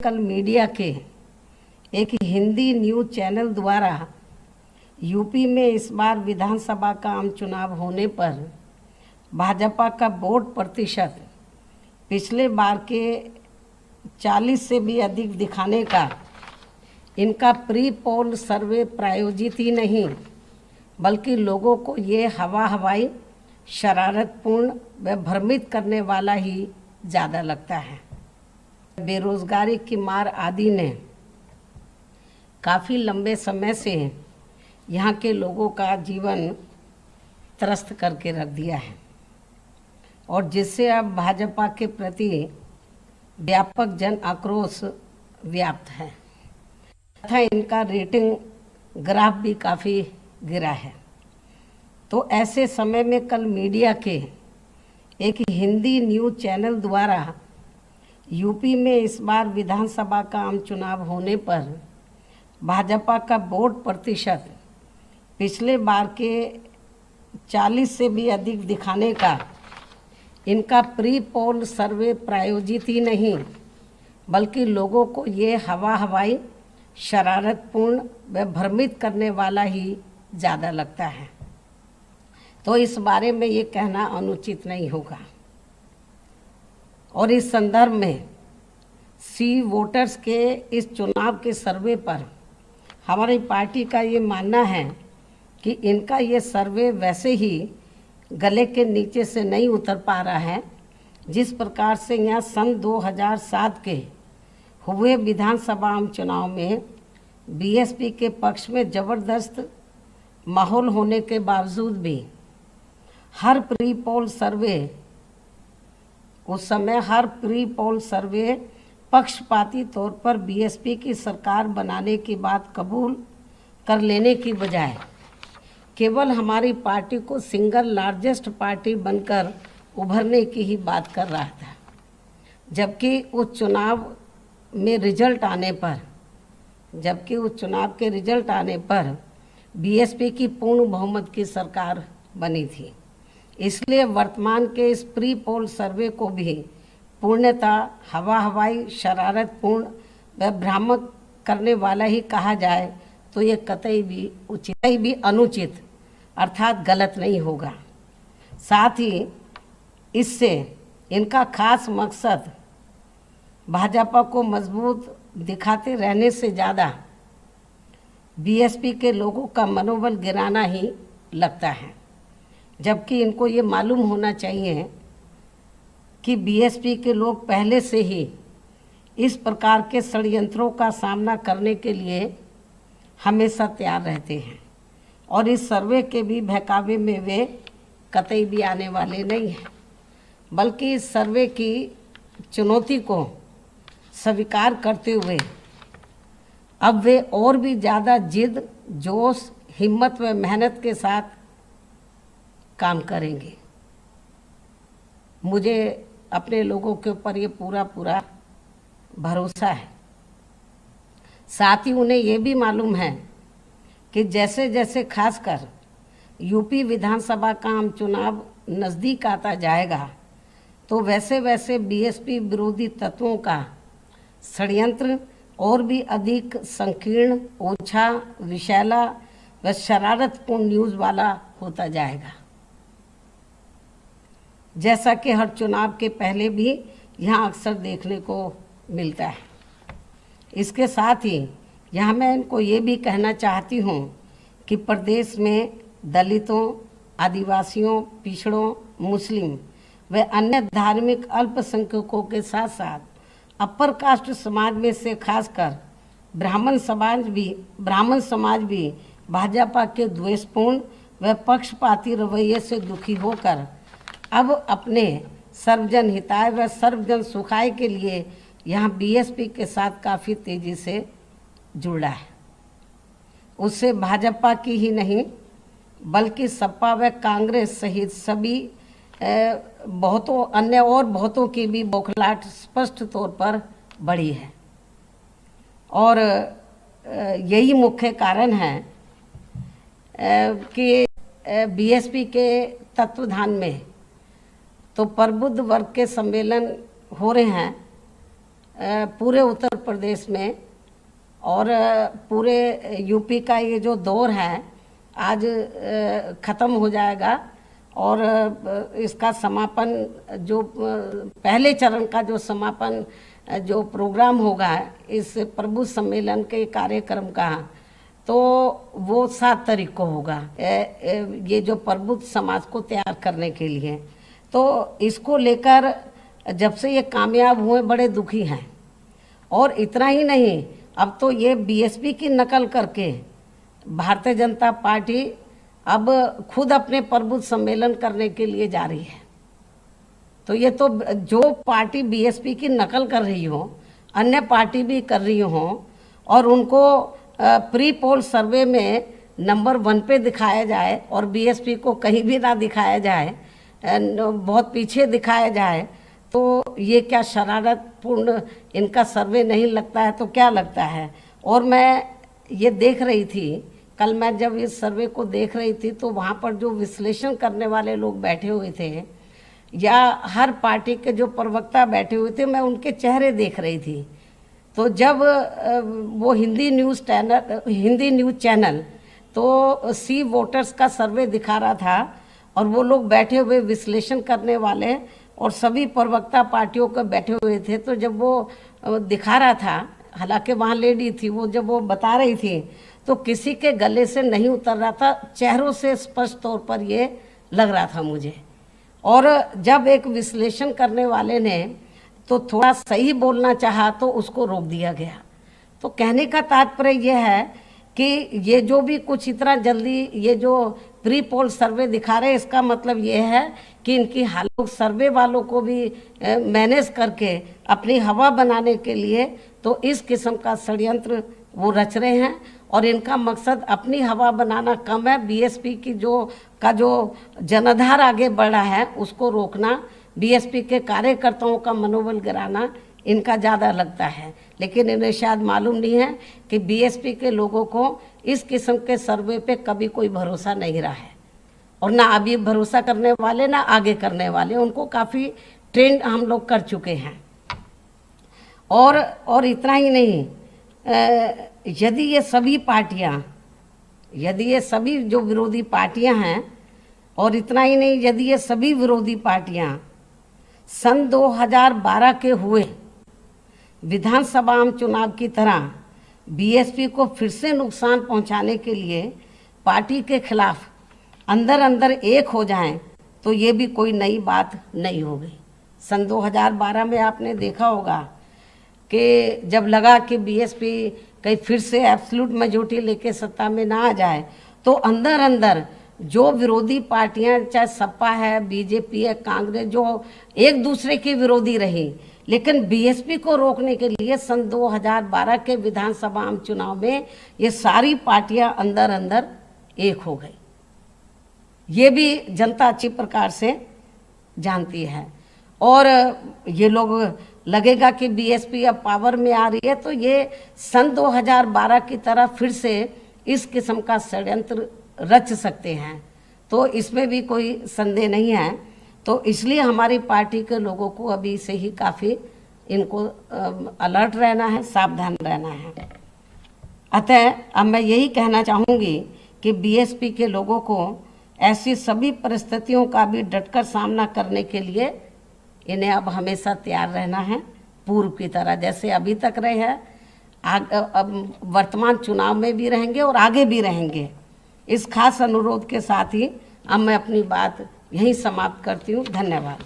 कल मीडिया के एक हिंदी न्यूज़ चैनल द्वारा यूपी में इस बार विधानसभा का आम चुनाव होने पर भाजपा का वोट प्रतिशत पिछले बार के 40 से भी अधिक दिखाने का इनका प्री पोल सर्वे प्रायोजित ही नहीं बल्कि लोगों को ये हवाई शरारतपूर्ण व भ्रमित करने वाला ही ज़्यादा लगता है। बेरोजगारी की मार आदि ने काफ़ी लंबे समय से यहाँ के लोगों का जीवन त्रस्त करके रख दिया है और जिससे अब भाजपा के प्रति व्यापक जन आक्रोश व्याप्त है तथा इनका रेटिंग ग्राफ भी काफ़ी गिरा है। तो ऐसे समय में कल मीडिया के एक हिंदी न्यूज़ चैनल द्वारा यूपी में इस बार विधानसभा का आम चुनाव होने पर भाजपा का वोट प्रतिशत पिछले बार के 40 से भी अधिक दिखाने का इनका प्री पोल सर्वे प्रायोजित ही नहीं बल्कि लोगों को ये हवाई शरारतपूर्ण व भ्रमित करने वाला ही ज़्यादा लगता है। तो इस बारे में ये कहना अनुचित नहीं होगा। और इस संदर्भ में सी वोटर्स के इस चुनाव के सर्वे पर हमारी पार्टी का ये मानना है कि इनका ये सर्वे वैसे ही गले के नीचे से नहीं उतर पा रहा है जिस प्रकार से यहाँ सन 2007 के हुए विधानसभा आम चुनाव में बीएसपी के पक्ष में ज़बरदस्त माहौल होने के बावजूद भी हर प्री पोल सर्वे उस समय हर प्री पोल सर्वे पक्षपाती तौर पर बीएसपी की सरकार बनाने की बात कबूल कर लेने की बजाय केवल हमारी पार्टी को सिंगल लार्जेस्ट पार्टी बनकर उभरने की ही बात कर रहा था, जबकि उस चुनाव के रिजल्ट आने पर बीएसपी की पूर्ण बहुमत की सरकार बनी थी। इसलिए वर्तमान के इस प्री पोल सर्वे को भी पूर्णतः हवाई शरारतपूर्ण व भ्रामक करने वाला ही कहा जाए तो ये कतई भी अनुचित अर्थात गलत नहीं होगा। साथ ही इससे इनका खास मकसद भाजपा को मजबूत दिखाते रहने से ज़्यादा बीएसपी के लोगों का मनोबल गिराना ही लगता है, जबकि इनको ये मालूम होना चाहिए कि बीएसपी के लोग पहले से ही इस प्रकार के षड्यंत्रों का सामना करने के लिए हमेशा तैयार रहते हैं और इस सर्वे के भी बहकावे में वे कतई भी आने वाले नहीं हैं, बल्कि इस सर्वे की चुनौती को स्वीकार करते हुए अब वे और भी ज़्यादा जिद, जोश, हिम्मत व मेहनत के साथ काम करेंगे। मुझे अपने लोगों के ऊपर ये पूरा भरोसा है। साथ ही उन्हें ये भी मालूम है कि जैसे जैसे खासकर यूपी विधानसभा का आम चुनाव नज़दीक आता जाएगा तो वैसे वैसे बीएसपी विरोधी तत्वों का षड्यंत्र और भी अधिक संकीर्ण, ओछा, विषैला व शरारतपूर्ण न्यूज़ वाला होता जाएगा, जैसा कि हर चुनाव के पहले भी यहाँ अक्सर देखने को मिलता है। इसके साथ ही यहाँ मैं इनको ये भी कहना चाहती हूँ कि प्रदेश में दलितों, आदिवासियों, पिछड़ों, मुस्लिम व अन्य धार्मिक अल्पसंख्यकों के साथ साथ अपर कास्ट समाज में से खासकर ब्राह्मण समाज भी भाजपा के द्वेषपूर्ण व पक्षपाती रवैये से दुखी होकर अब अपने सर्वजन हिताय व सर्वजन सुखाय के लिए यहाँ बीएसपी के साथ काफ़ी तेज़ी से जुड़ रहा है। उससे भाजपा की ही नहीं बल्कि सपा व कांग्रेस सहित सभी बहुतों की भी बौखलाहट स्पष्ट तौर पर बढ़ी है और यही मुख्य कारण है कि बीएसपी के तत्वाधान में तो प्रबुद्ध वर्ग के सम्मेलन हो रहे हैं पूरे उत्तर प्रदेश में और पूरे यूपी का ये जो दौर है आज ख़त्म हो जाएगा और इसका समापन जो पहले चरण का जो समापन जो प्रोग्राम होगा इस प्रबुद्ध सम्मेलन के कार्यक्रम का, तो वो 7 तारीख को होगा। ये जो प्रबुद्ध समाज को तैयार करने के लिए, तो इसको लेकर जब से ये कामयाब हुए बड़े दुखी हैं। और इतना ही नहीं, अब तो ये बीएसपी की नकल करके भारतीय जनता पार्टी अब खुद अपने प्रबुद्ध सम्मेलन करने के लिए जा रही है। तो ये तो जो पार्टी बीएसपी की नकल कर रही हो, अन्य पार्टी भी कर रही हो और उनको प्री पोल सर्वे में नंबर 1 पे दिखाया जाए और बीएसपी को कहीं भी ना दिखाया जाए, बहुत पीछे दिखाया जाए, तो ये क्या शरारतपूर्ण इनका सर्वे नहीं लगता है तो क्या लगता है। और मैं ये देख रही थी, कल मैं जब इस सर्वे को देख रही थी तो वहाँ पर जो विश्लेषण करने वाले लोग बैठे हुए थे या हर पार्टी के जो प्रवक्ता बैठे हुए थे, मैं उनके चेहरे देख रही थी। तो जब वो हिंदी न्यूज़ चैनल तो सी वोटर्स का सर्वे दिखा रहा था और वो लोग बैठे हुए विश्लेषण करने वाले और सभी प्रवक्ता पार्टियों के बैठे हुए थे, तो जब वो दिखा रहा था, हालांकि वहाँ लेडी थी, वो जब वो बता रही थी तो किसी के गले से नहीं उतर रहा था, चेहरों से स्पष्ट तौर पर ये लग रहा था मुझे। और जब एक विश्लेषण करने वाले ने तो थोड़ा सही बोलना चाहा तो उसको रोक दिया गया। तो कहने का तात्पर्य यह है कि ये जो भी कुछ इतना जल्दी ये जो प्री पोल सर्वे दिखा रहे हैं, इसका मतलब ये है कि इनकी हालत सर्वे वालों को भी मैनेज करके अपनी हवा बनाने के लिए तो इस किस्म का षड्यंत्र वो रच रहे हैं। और इनका मकसद अपनी हवा बनाना कम है, बीएसपी की जो जनाधार आगे बढ़ा है उसको रोकना, बीएसपी के कार्यकर्ताओं का मनोबल गिराना इनका ज़्यादा लगता है। लेकिन इन्हें शायद मालूम नहीं है कि बीएसपी के लोगों को इस किस्म के सर्वे पे कभी कोई भरोसा नहीं रहा है और ना अभी भरोसा करने वाले ना आगे करने वाले, उनको काफ़ी ट्रेंड हम लोग कर चुके हैं। और इतना ही नहीं, यदि ये सभी जो विरोधी पार्टियां हैं, और इतना ही नहीं, यदि ये सभी विरोधी पार्टियां सन 2012 के हुए विधानसभा आम चुनाव की तरह बीएसपी को फिर से नुकसान पहुंचाने के लिए पार्टी के खिलाफ अंदर अंदर एक हो जाएं, तो ये भी कोई नई बात नहीं होगी। सन 2012 में आपने देखा होगा कि जब लगा कि बीएसपी कहीं फिर से एब्सोल्यूट मेजॉरिटी लेके सत्ता में ना आ जाए, तो अंदर अंदर जो विरोधी पार्टियां, चाहे सपा है, बीजेपी है, कांग्रेस, जो एक दूसरे की विरोधी रही, लेकिन बीएसपी को रोकने के लिए सन 2012 के विधानसभा आम चुनाव में ये सारी पार्टियां अंदर अंदर एक हो गई। ये भी जनता अच्छी प्रकार से जानती है। और ये लोग लगेगा कि बीएसपी अब पावर में आ रही है, तो ये सन 2012 की तरह फिर से इस किस्म का षड्यंत्र रच सकते हैं, तो इसमें भी कोई संदेह नहीं है। तो इसलिए हमारी पार्टी के लोगों को अभी से ही काफ़ी इनको अलर्ट रहना है, सावधान रहना है। अतः अब मैं यही कहना चाहूँगी कि बीएसपी के लोगों को ऐसी सभी परिस्थितियों का भी डटकर सामना करने के लिए इन्हें अब हमेशा तैयार रहना है, पूर्व की तरह जैसे अभी तक रहे हैं, अब वर्तमान चुनाव में भी रहेंगे और आगे भी रहेंगे। इस खास अनुरोध के साथ ही अब मैं अपनी बात यहीं समाप्त करती हूँ। धन्यवाद।